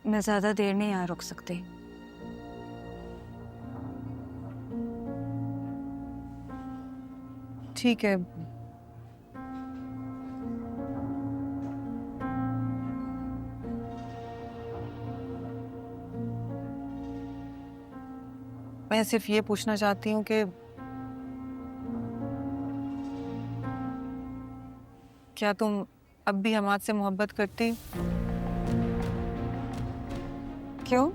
मैं ज्यादा देर नहीं यहाँ रुक सकती। ठीक है। मैं सिर्फ ये पूछना चाहती हूँ कि क्या तुम अब भी हमाद से मोहब्बत करती? क्यों?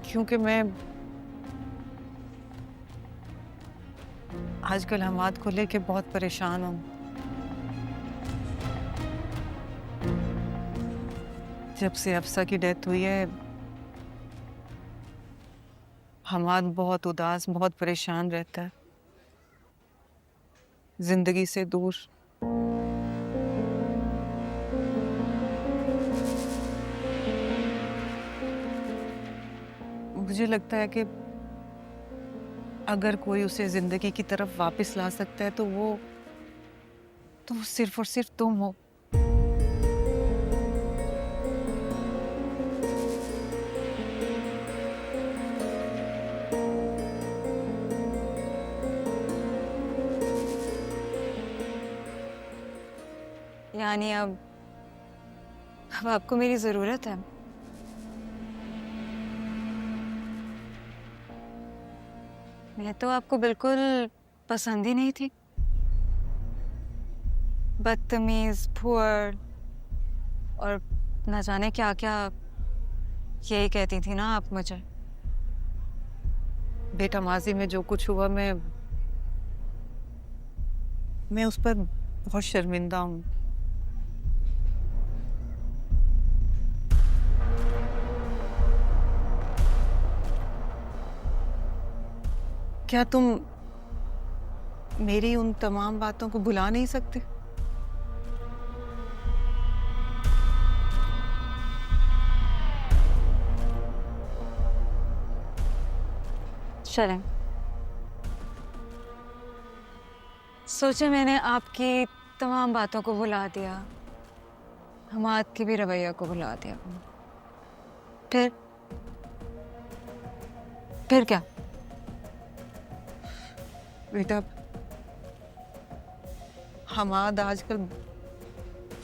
क्योंकि मैं आजकल हमाद को लेके बहुत परेशान हूँ। जब से अफसा की डेथ हुई है, हमाद बहुत उदास, बहुत परेशान रहता है, जिंदगी से दूर। मुझे लगता है कि अगर कोई उसे जिंदगी की तरफ वापस ला सकता है तो वो सिर्फ और सिर्फ तुम हो। यानी अब आपको मेरी जरूरत है? मैं तो आपको बिल्कुल पसंद ही नहीं थी। बदतमीज, पुअर और न जाने क्या क्या यही कहती थी ना आप मुझे। बेटा, माजी में जो कुछ हुआ, मैं उस पर बहुत शर्मिंदा हूँ। क्या तुम मेरी उन तमाम बातों को भुला नहीं सकते? चलें। सोचे मैंने आपकी तमाम बातों को भुला दिया, हमाद के भी रवैया को भुला दिया। फिर फिर क्या? बेटा, हमाद आजकल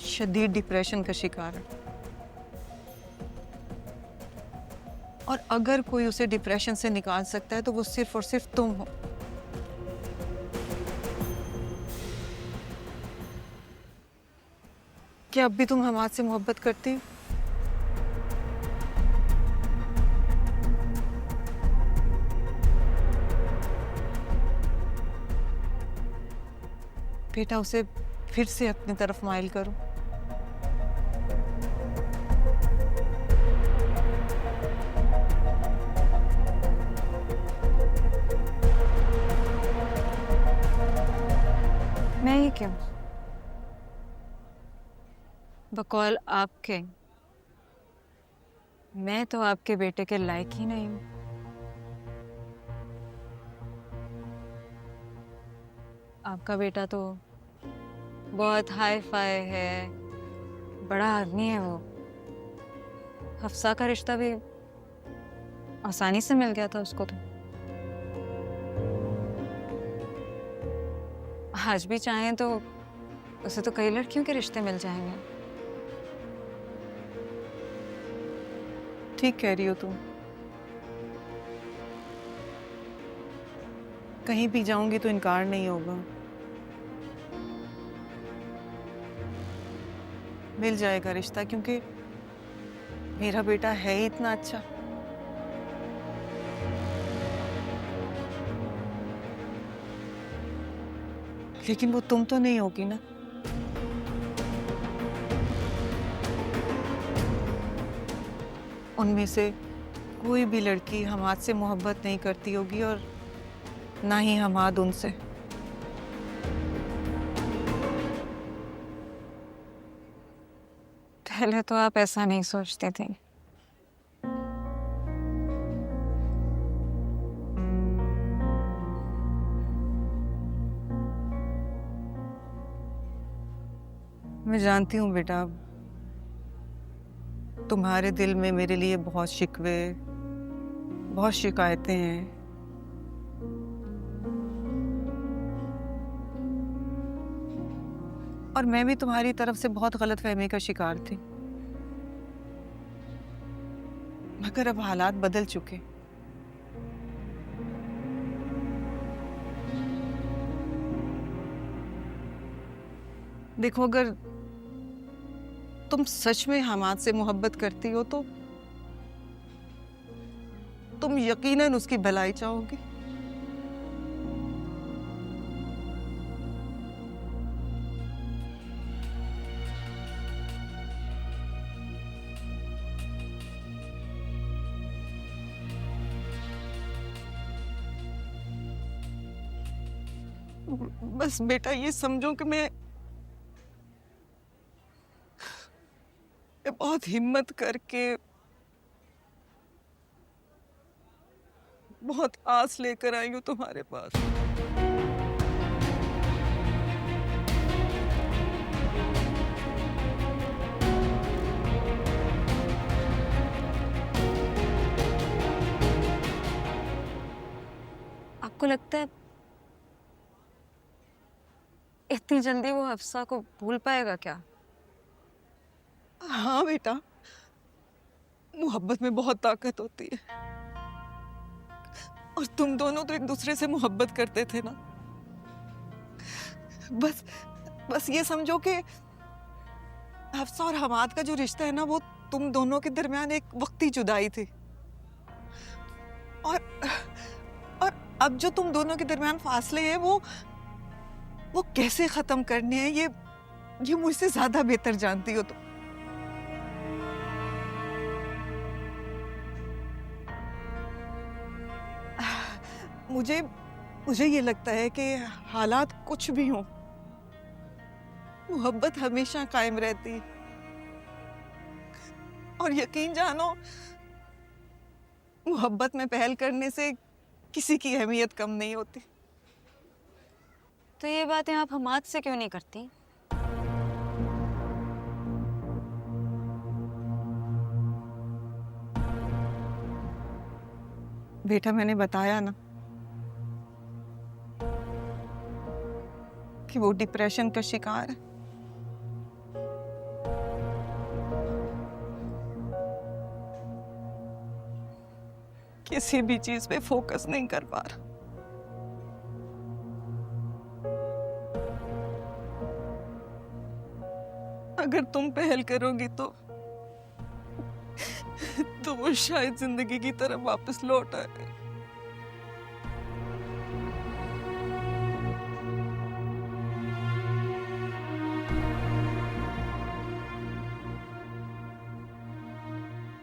शदीद डिप्रेशन का शिकार है, और अगर कोई उसे डिप्रेशन से निकाल सकता है तो वो सिर्फ और सिर्फ तुम हो। क्या अब भी तुम हमाद से मोहब्बत करती हो? बेटा, उसे फिर से अपनी तरफ माइल करो। मैं ही क्यों? बकौल आपके, मैं तो आपके बेटे के लायक ही नहीं हूं। आपका बेटा तो बहुत हाई फाई है, बड़ा आदमी है वो। हफ्सा का रिश्ता भी आसानी से मिल गया था उसको तो। आज भी चाहें तो उसे तो कई लड़कियों के रिश्ते मिल जाएंगे। ठीक कह रही हो तुम। कहीं भी जाऊंगी तो इनकार नहीं होगा। मिल जाएगा रिश्ता, क्योंकि मेरा बेटा है ही इतना अच्छा। लेकिन वो तुम तो नहीं होगी ना। उनमें से कोई भी लड़की हमाद से मोहब्बत नहीं करती होगी, और ना ही हमाद उनसे। पहले तो आप ऐसा नहीं सोचते थे। मैं जानती हूँ बेटा, तुम्हारे दिल में मेरे लिए बहुत शिकवे, बहुत शिकायतें हैं। और मैं भी तुम्हारी तरफ से बहुत गलतफहमी का शिकार थी, मगर अब हालात बदल चुके। देखो, अगर तुम सच में हमाद से मोहब्बत करती हो तो तुम यकीनन उसकी भलाई चाहोगी। बस बेटा ये समझो कि मैं बहुत हिम्मत करके, बहुत आस लेकर आई हूँ तुम्हारे पास। आपको लगता है इतनी जल्दी वो हफ्सा को भूल पाएगा क्या? हाँ बेटा, मोहब्बत में बहुत ताकत होती है। और तुम दोनों तो एक दूसरे से मोहब्बत करते थे ना। बस बस ये समझो कि हफ्सा और हमाद का जो रिश्ता है ना, वो तुम दोनों के दरमियान एक वक्ती जुदाई थी। और और अब जो तुम दोनों के दरमियान फासले हैं, वो कैसे खत्म करने हैं, ये मुझसे ज्यादा बेहतर जानती हो तुम। मुझे ये लगता है कि हालात कुछ भी हों, मोहब्बत हमेशा कायम रहती है। और यकीन जानो, मोहब्बत में पहल करने से किसी की अहमियत कम नहीं होती। तो ये बातें आप हमाद से क्यों नहीं करती? बेटा, मैंने बताया ना कि वो डिप्रेशन का शिकार है। किसी भी चीज पे फोकस नहीं कर पा रहा। अगर तुम पहल करोगी तो वो शायद जिंदगी की तरफ वापस लौट आए।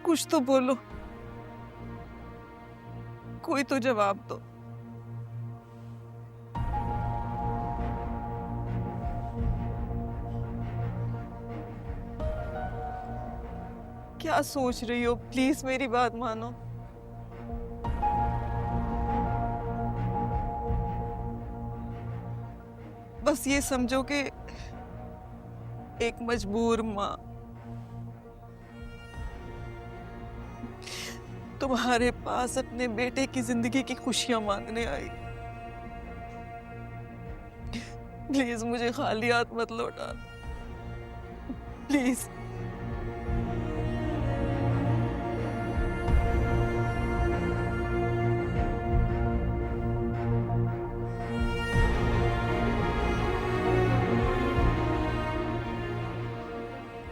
कुछ तो बोलो, कोई तो जवाब दो। क्या सोच रही हो? प्लीज मेरी बात मानो। बस ये समझो कि एक मजबूर माँ तुम्हारे पास अपने बेटे की जिंदगी की खुशियां मांगने आई। प्लीज मुझे खाली हाथ मत लौटा, प्लीज।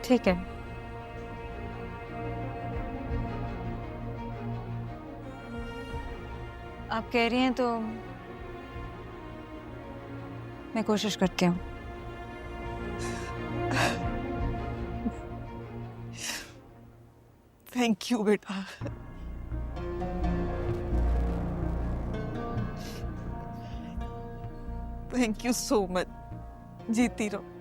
ठीक है, आप कह रही हैं तो मैं कोशिश करती हूँ। थैंक यू बेटा। Thank you so much. जीती रहो।